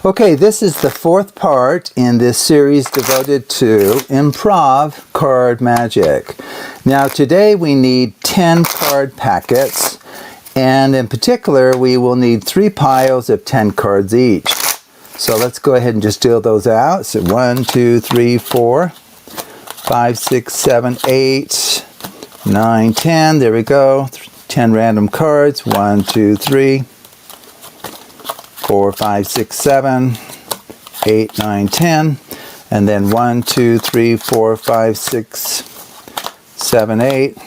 Okay, this is the fourth part in this series devoted to Improv Card Magic. Now today we need 10 card packets, and in particular we will need 3 piles of 10 cards each. So let's go ahead and just deal those out. So 1, 2, 3, 4, 5, 6, 7, 8, 9, 10. There we go. 10 random cards. 1, 2, 3, 4, 5, 6, 7, 8, 9, 10. And then 1, 2, 3, 4, 5, 6, 7, 8,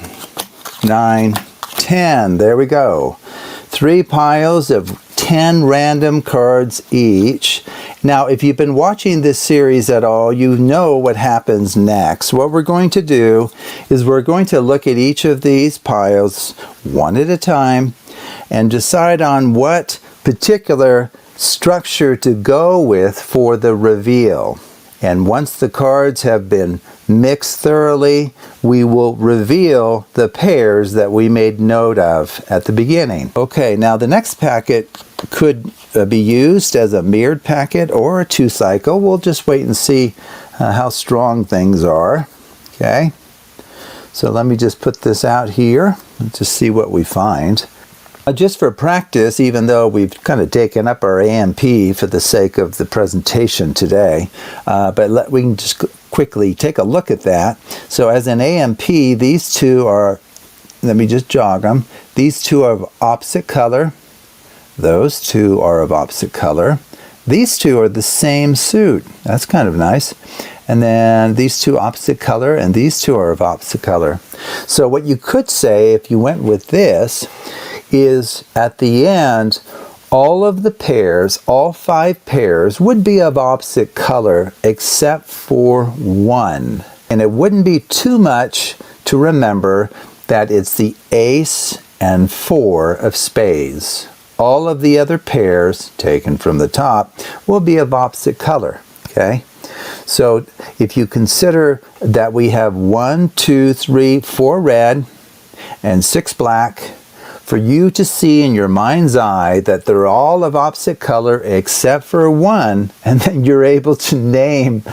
9, 10. There we go. 3 piles of 10 random cards each. Now, if you've been watching this series at all, you know what happens next. What we're going to do is we're going to look at each of these piles one at a time and decide on what particular structure to go with for the reveal. And once the cards have been mixed thoroughly, we will reveal the pairs that we made note of at the beginning. Okay, now the next packet could be used as a mirrored packet or a 2-cycle. We'll just wait and see how strong things are. Okay, so let me just put this out here and just see what we find. Just for practice, even though we've kind of taken up our AMP for the sake of the presentation today, but we can just quickly take a look at that. So as an AMP, these two are, let me just jog them, these two are of opposite color, those two are of opposite color, these two are the same suit, that's kind of nice, and then these two opposite color, and these two are of opposite color. So what you could say if you went with this is at the end, all of the pairs, all 5 pairs, would be of opposite color except for one. And it wouldn't be too much to remember that it's the ace and 4 of spades. All of the other pairs, taken from the top, will be of opposite color. Okay? So if you consider that we have 1, 2, 3, 4 red and 6 black, for you to see in your mind's eye that they're all of opposite color except for one, and then you're able to name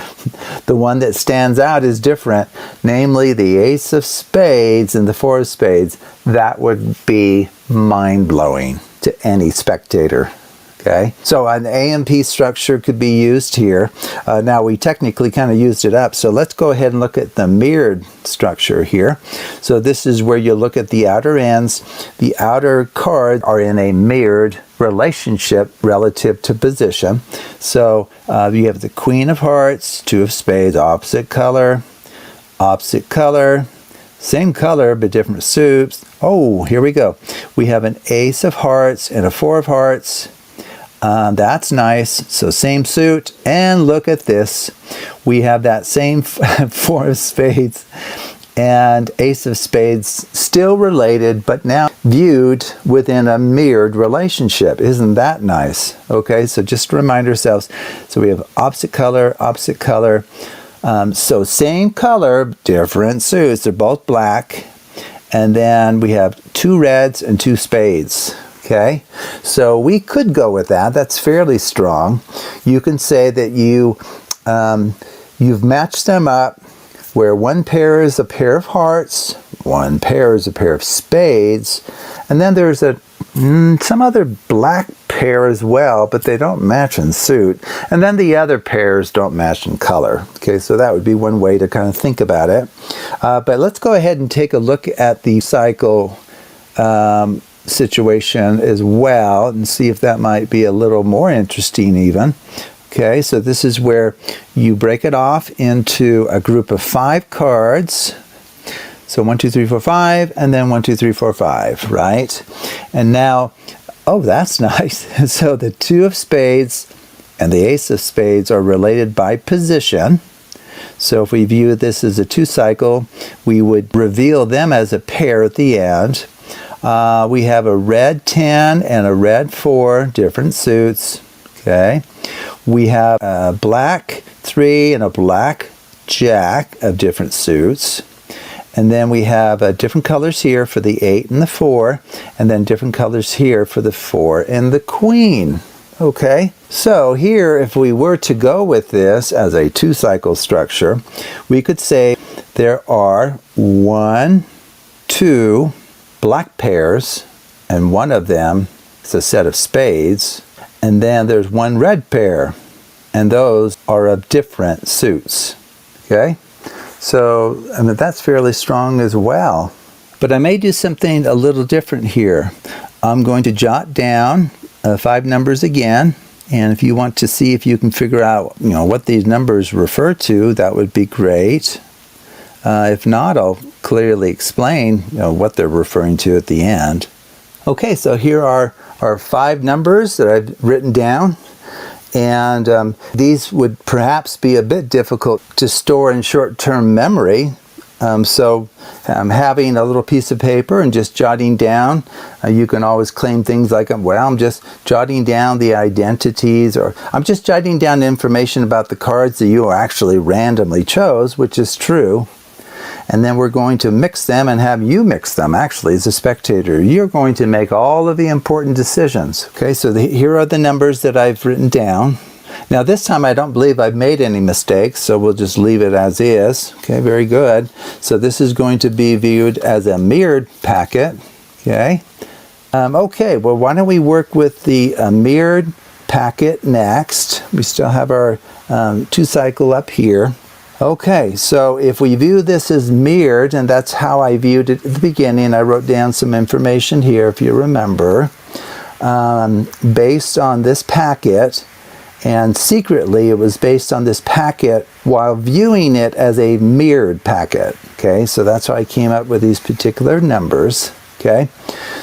the one that stands out as different, namely the ace of spades and the 4 of spades, that would be mind-blowing to any spectator. Okay, so an AMP structure could be used here. Now we technically kind of used it up, so let's go ahead and look at the mirrored structure here. So this is where you look at the outer ends. The outer cards are in a mirrored relationship relative to position. So you have the Queen of Hearts, 2 of Spades, opposite color, same color but different suits. Oh, here we go. We have an Ace of Hearts and a 4 of Hearts. That's nice. So same suit, and look at this. We have that same 4 of spades and ace of spades, still related, but now viewed within a mirrored relationship. Isn't that nice? Okay, so just to remind ourselves, so we have opposite color, so same color, different suits. They're both black. And then we have 2 reds and 2 spades. Okay, so we could go with that. That's fairly strong. You can say that you've matched them up where one pair is a pair of hearts, one pair is a pair of spades, and then there's some other black pair as well, but they don't match in suit, and then the other pairs don't match in color. Okay, so that would be one way to kind of think about it. But let's go ahead and take a look at the cycle situation as well and see if that might be a little more interesting even. Okay, so this is where you break it off into a group of 5 cards. So 1, 2, 3, 4, 5, and then 1, 2, 3, 4, 5, right? And now, oh, that's nice. So the 2 of spades and the ace of spades are related by position. So if we view this as a 2-cycle, we would reveal them as a pair at the end. We have a red 10 and a red 4, different suits. Okay. We have a black 3 and a black jack of different suits. And then we have different colors here for the 8 and the 4, and then different colors here for the 4 and the queen. Okay, so here if we were to go with this as a 2-cycle structure, we could say there are 1, 2 black pairs, and one of them is a set of spades, and then there's 1 red pair, and those are of different suits. Okay, so I mean that's fairly strong as well. But I may do something a little different here. I'm going to jot down 5 numbers again, and if you want to see if you can figure out what these numbers refer to, that would be great. If not, I'll clearly explain what they're referring to at the end. Okay, so here are our 5 numbers that I've written down, and these would perhaps be a bit difficult to store in short-term memory. So having a little piece of paper and just jotting down, you can always claim things like, well, I'm just jotting down the identities, or I'm just jotting down information about the cards that you actually randomly chose, which is true. And then we're going to mix them and have you mix them. Actually, as a spectator, you're going to make all of the important decisions. Okay, so here are the numbers that I've written down. Now this time I don't believe I've made any mistakes, so we'll just leave it as is. Okay, very good. So this is going to be viewed as a mirrored packet. Okay. Okay, well why don't we work with the mirrored packet next. We still have our 2-cycle up here. Okay, so if we view this as mirrored, and that's how I viewed it at the beginning, I wrote down some information here if you remember, based on this packet. And secretly, it was based on this packet while viewing it as a mirrored packet. Okay, so that's why I came up with these particular numbers. Okay,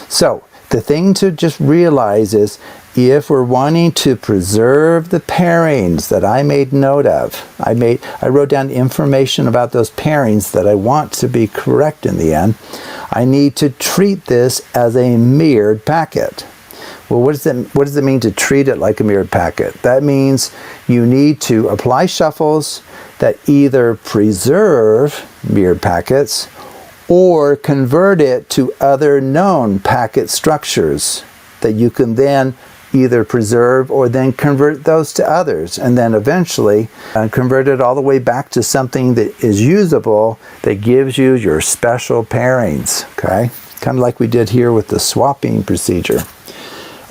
so the thing to just realize is if we're wanting to preserve the pairings that I made note of, I wrote down information about those pairings that I want to be correct in the end, I need to treat this as a mirrored packet. Well, what does it mean to treat it like a mirrored packet? That means you need to apply shuffles that either preserve mirrored packets or convert it to other known packet structures that you can then either preserve or then convert those to others, and then eventually convert it all the way back to something that is usable, that gives you your special pairings. Okay, kind of like we did here with the swapping procedure.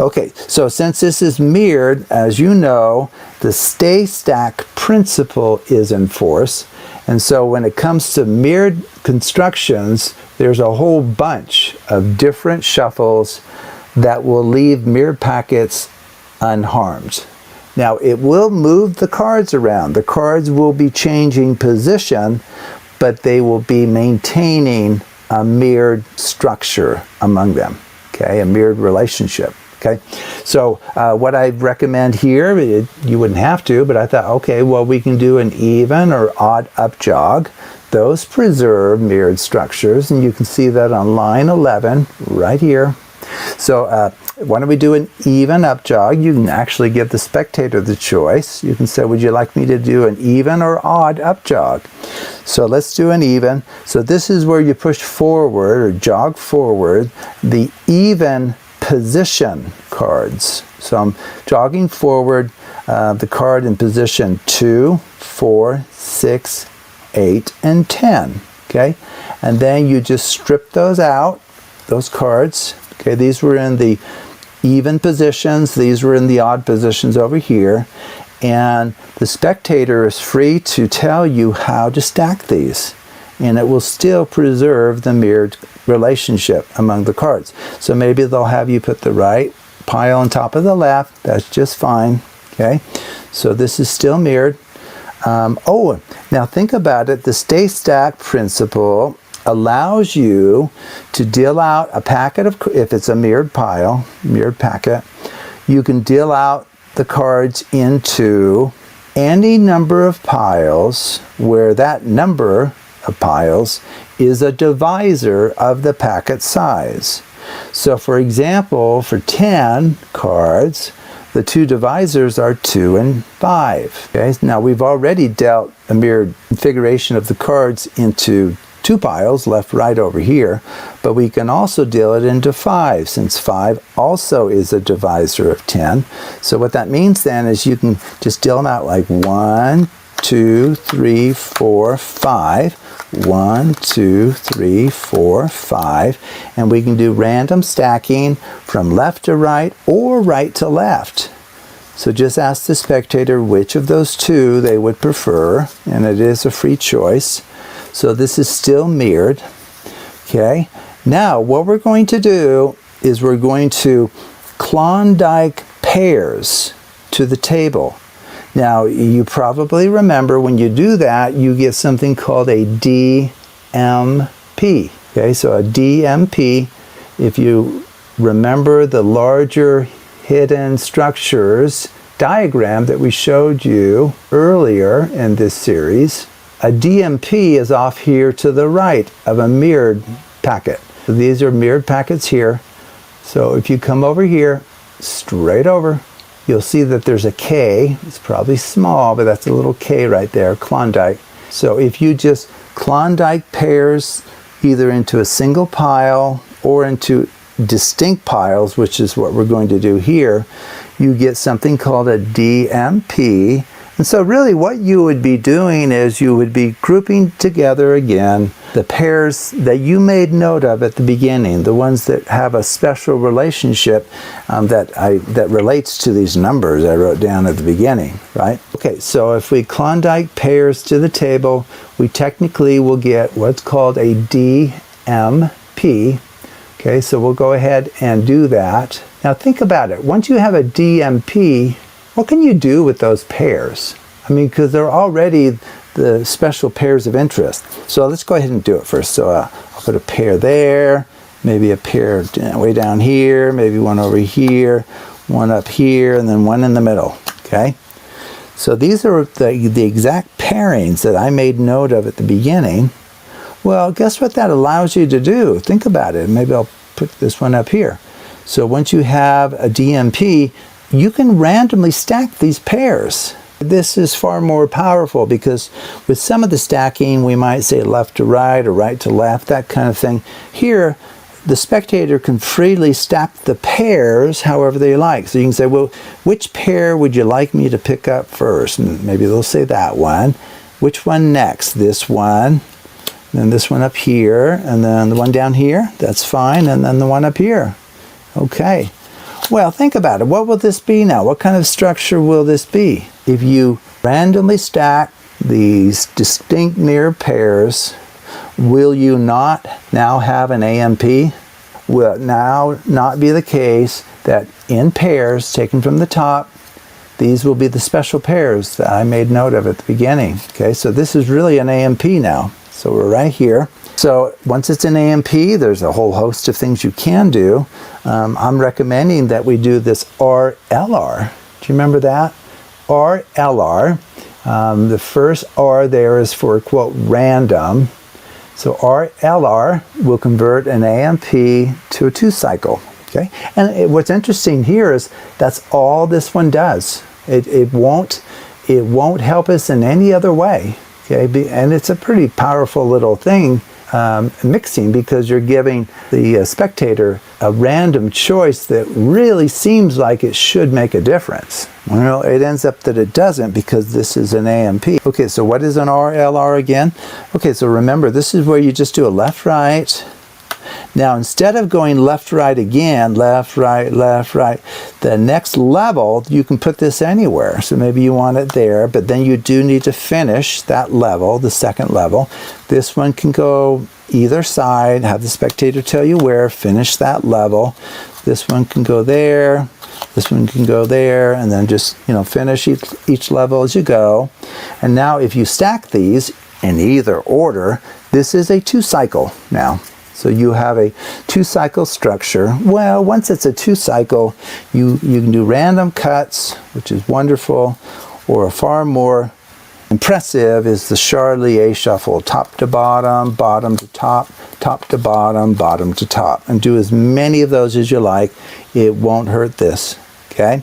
Okay, so since this is mirrored, as you know, the stay stack principle is in force. And so when it comes to mirrored constructions, there's a whole bunch of different shuffles that will leave mirrored packets unharmed. Now, it will move the cards around. The cards will be changing position, but they will be maintaining a mirrored structure among them, okay, a mirrored relationship. Okay, so what I recommend here, you wouldn't have to, but I thought, okay, well, we can do an even or odd up jog. Those preserve mirrored structures, and you can see that on line 11 right here. So why don't we do an even up jog? You can actually give the spectator the choice. You can say, would you like me to do an even or odd up jog? So let's do an even. So this is where you push forward or jog forward the even position cards. So I'm jogging forward the card in position 2, 4, 6, 8, and 10. Okay, and then you just strip those out, those cards. Okay, these were in the even positions, these were in the odd positions over here, and the spectator is free to tell you how to stack these, and it will still preserve the mirrored relationship among the cards. So maybe they'll have you put the right pile on top of the left. That's just fine. Okay, so this is still mirrored. Oh, now think about it. The stay stack principle allows you to deal out a packet of, if it's a mirrored pile, mirrored packet, you can deal out the cards into any number of piles where that number of piles is a divisor of the packet size. So for example, for 10 cards, the two divisors are 2 and 5. Okay? Now we've already dealt a mirrored configuration of the cards into two piles, left, right over here, but we can also deal it into 5, since 5 also is a divisor of 10. So what that means then is you can just deal them out like 1, 2, 3, 4, 5. 1, 2, 3, 4, 5. And we can do random stacking from left to right or right to left. So just ask the spectator which of those two they would prefer, and it is a free choice. So this is still mirrored. Okay. Now what we're going to do is we're going to Klondike pairs to the table. Now you probably remember when you do that you get something called a DMP. Okay, so a DMP, if you remember the larger hidden structures diagram that we showed you earlier in this series, a DMP is off here to the right of a mirrored packet. So these are mirrored packets here. So if you come over here, straight over, you'll see that there's a K. It's probably small, but that's a little K right there, Klondike. So if you just Klondike pairs either into a single pile or into distinct piles, which is what we're going to do here, you get something called a DMP. And so really what you would be doing is you would be grouping together again the pairs that you made note of at the beginning, the ones that have a special relationship that relates to these numbers I wrote down at the beginning, right? Okay, so if we Klondike pairs to the table, we technically will get what's called a DMP. Okay, so we'll go ahead and do that. Now think about it. Once you have a DMP, what can you do with those pairs? I mean, because they're already the special pairs of interest. So let's go ahead and do it first. So I'll put a pair there, maybe a pair way down here, maybe one over here, one up here, and then one in the middle. Okay? So these are the exact pairings that I made note of at the beginning. Well, guess what that allows you to do? Think about it. Maybe I'll put this one up here. So once you have a DMP, you can randomly stack these pairs. This is far more powerful because with some of the stacking, we might say left to right or right to left, that kind of thing. Here, the spectator can freely stack the pairs however they like. So you can say, well, which pair would you like me to pick up first? And maybe they'll say that one. Which one next? This one. Then this one up here. And then the one down here. That's fine. And then the one up here. Okay. Well, think about it. What will this be now? What kind of structure will this be? If you randomly stack these distinct mirror pairs, will you not now have an AMP? Will it now not be the case that in pairs taken from the top, these will be the special pairs that I made note of at the beginning? Okay, so this is really an AMP now. So we're right here. So once it's an AMP, there's a whole host of things you can do. I'm recommending that we do this RLR. Do you remember that? RLR. The first R there is for, quote, random. So RLR will convert an AMP to a 2-cycle. Okay? And what's interesting here is that's all this one does. It won't help us in any other way. Okay? And it's a pretty powerful little thing. Mixing, because you're giving the spectator a random choice that really seems like it should make a difference. Well, it ends up that it doesn't because this is an AMP. Okay, so what is an RLR again? Okay, so remember, this is where you just do a left, right. Now, instead of going left, right again, left, right, the next level, you can put this anywhere. So maybe you want it there, but then you do need to finish that level, the second level. This one can go either side, have the spectator tell you where, finish that level. This one can go there, this one can go there, and then just, finish each level as you go. And now if you stack these in either order, this is a 2-cycle now. So you have a 2-cycle structure. Well, once it's a 2-cycle, you can do random cuts, which is wonderful, or a far more impressive is the Charlier shuffle, top to bottom, bottom to top, top to bottom, bottom to top. And do as many of those as you like. It won't hurt this, okay?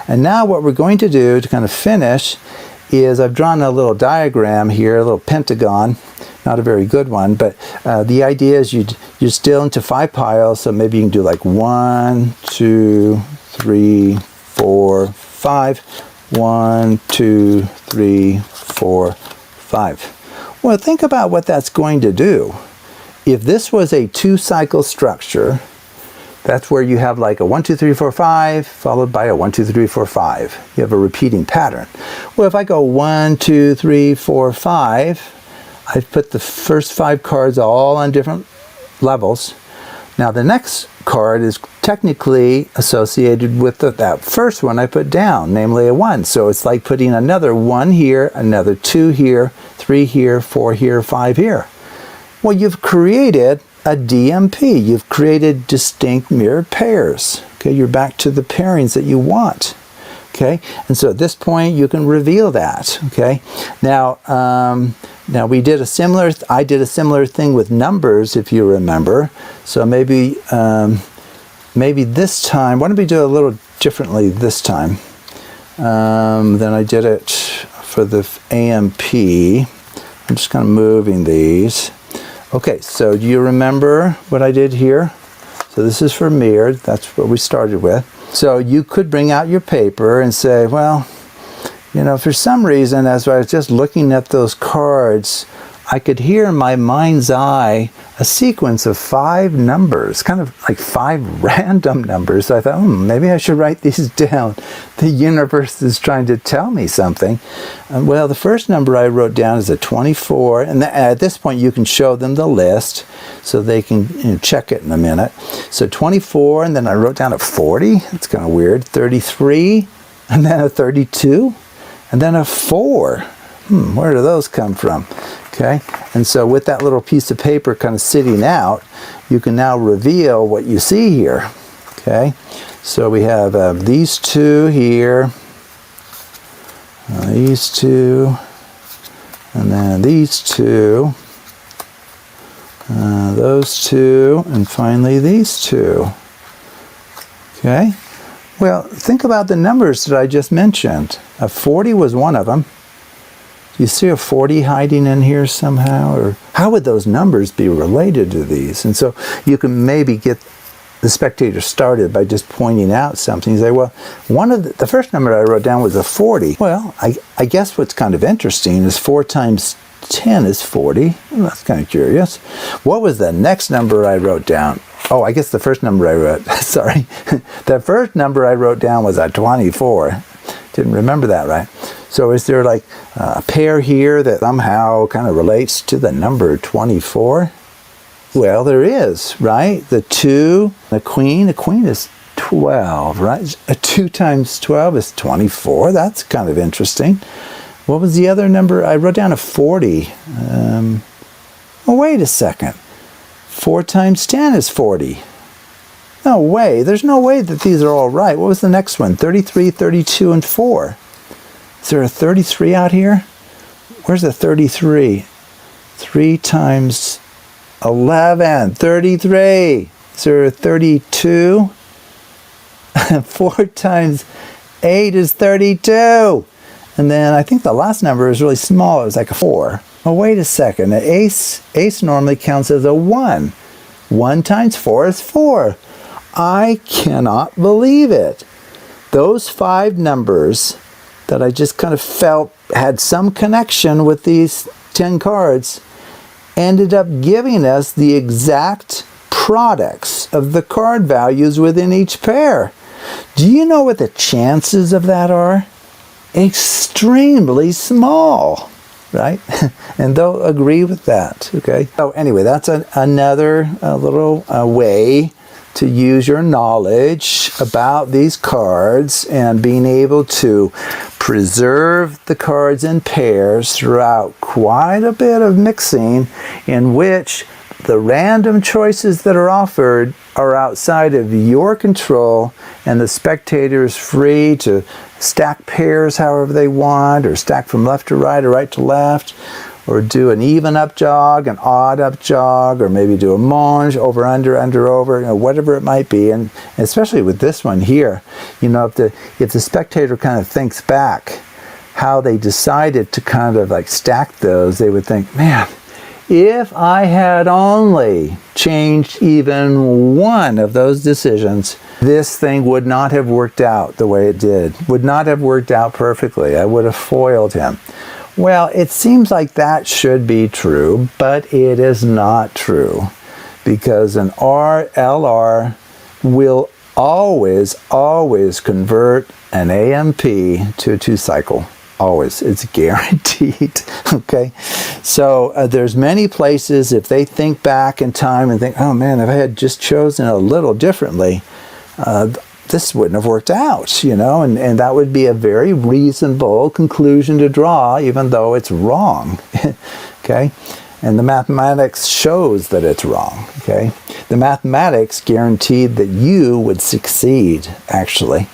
And now what we're going to do to kind of finish is I've drawn a little diagram here, a little pentagon. Not a very good one, but the idea is you distill into 5 piles, so maybe you can do like 1, 2, 3, 4, 5. 1, 2, 3, 4, 5. Well, think about what that's going to do. If this was a 2-cycle structure, that's where you have like a 1, 2, 3, 4, 5, followed by a 1, 2, 3, 4, 5. You have a repeating pattern. Well, if I go 1, 2, 3, 4, 5, I've put the first 5 cards all on different levels. Now the next card is technically associated with that first one I put down, namely a 1. So it's like putting another 1 here, another 2 here, 3 here, 4 here, 5 here. Well, you've created a DMP. You've created distinct mirrored pairs. Okay, you're back to the pairings that you want. Okay, and so at this point you can reveal that. Okay, now we did a similar. I did a similar thing with numbers, if you remember. So maybe this time, why don't we do it a little differently this time than I did it for the AMP. I'm just kind of moving these. Okay, so do you remember what I did here? So this is for mirrored. That's what we started with. So you could bring out your paper and say, well, you know, for some reason, as I was just looking at those cards, I could hear in my mind's eye a sequence of 5 numbers, kind of like 5 random numbers. So I thought, maybe I should write these down. The universe is trying to tell me something. Well, the first number I wrote down is a 24, and at this point you can show them the list so they can check it in a minute. So 24, and then I wrote down a 40. It's kind of weird. 33, and then a 32, and then a 4. Where do those come from? Okay, and so with that little piece of paper kind of sitting out, you can now reveal what you see here. Okay, so we have these 2 here, these 2, and then these 2, those 2, and finally these 2. Okay, well, think about the numbers that I just mentioned. 40 was one of them. You see a 40 hiding in here somehow? Or how would those numbers be related to these? And so you can maybe get the spectator started by just pointing out something. You say, well, one of the first number I wrote down was a 40. Well, I guess what's kind of interesting is 4 times 10 is 40. Well, that's kind of curious. What was the next number I wrote down? Oh, I guess the first number I wrote, sorry. The first number I wrote down was a 24. Didn't remember that right. So is there like a pair here that somehow kind of relates to the number 24? Well, there is, right? The 2, the queen is 12, right? 2 times 12 is 24. That's kind of interesting. What was the other number? I wrote down a 40. Oh, wait a second. 4 times 10 is 40. No way. There's no way that these are all right. What was the next one? 33, 32, and 4. Is there a 33 out here? Where's the 33? 3 times 11. 33. Is there a 32? 4 times 8 is 32. And then I think the last number is really small. It was like a 4. Oh, wait a second. An ace normally counts as a 1. 1 times 4 is 4. I cannot believe it. Those 5 numbers that I just kind of felt had some connection with these 10 cards ended up giving us the exact products of the card values within each pair. Do you know what the chances of that are? Extremely small, right? And they'll agree with that, okay? So anyway, that's another little way to use your knowledge about these cards and being able to preserve the cards in pairs throughout quite a bit of mixing, in which the random choices that are offered are outside of your control, and the spectator is free to stack pairs however they want, or stack from left to right or right to left, or do an even up jog, an odd up jog, or maybe do a mange, over, under, over, whatever it might be. And especially with this one here, if the spectator kind of thinks back, how they decided to kind of like stack those, they would think, man, if I had only changed even one of those decisions, this thing would not have worked out the way it did, would not have worked out perfectly. I would have foiled him. Well, it seems like that should be true, but it is not true, because an RLR will always convert an AMP to a 2-cycle. Always. It's guaranteed. Okay? So there's many places, if they think back in time and think, oh man, if I had just chosen a little differently, this wouldn't have worked out, you know, and that would be a very reasonable conclusion to draw, even though it's wrong. Okay? And the mathematics shows that it's wrong. Okay? The mathematics guaranteed that you would succeed, actually.